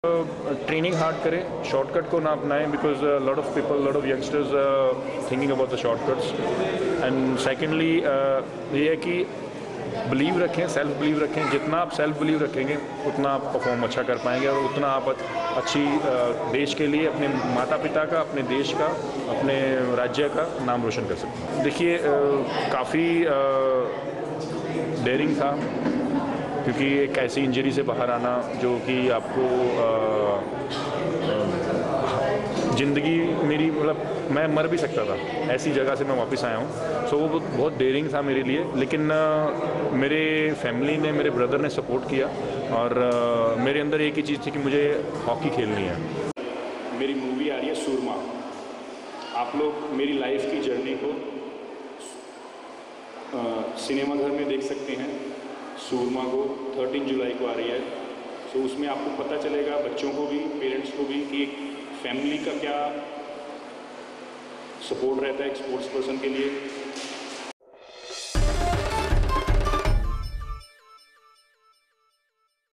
Training hard करें, shortcut को ना अपनाएं because lot of people, lot of youngsters thinking about the shortcuts. And secondly ये है कि बिलीव रखें, सेल्फ बिलीव रखें। जितना आप सेल्फ बिलीव रखेंगे उतना आप परफॉर्म अच्छा कर पाएंगे और उतना आप अच्छी देश के लिए, अपने माता पिता का, अपने देश का, अपने राज्य का नाम रोशन कर सकते हैं। देखिए काफ़ी डेयरिंग था क्योंकि एक ऐसी इंजरी से बाहर आना जो कि आपको ज़िंदगी मेरी, मतलब मैं मर भी सकता था, ऐसी जगह से मैं वापस आया हूँ। सो वो बहुत डेयरिंग था मेरे लिए, लेकिन मेरे फैमिली ने, मेरे ब्रदर ने सपोर्ट किया और मेरे अंदर एक ही चीज़ थी कि मुझे हॉकी खेलनी है। मेरी मूवी आ रही है सूरमा। आप लोग मेरी लाइफ की जर्नी को सिनेमाघर में देख सकते हैं। सूरमा को 13 जुलाई को आ रही है। सो उसमें आपको पता चलेगा, बच्चों को भी, पेरेंट्स को भी, कि एक फैमिली का क्या सपोर्ट रहता है एक स्पोर्ट्स पर्सन के लिए।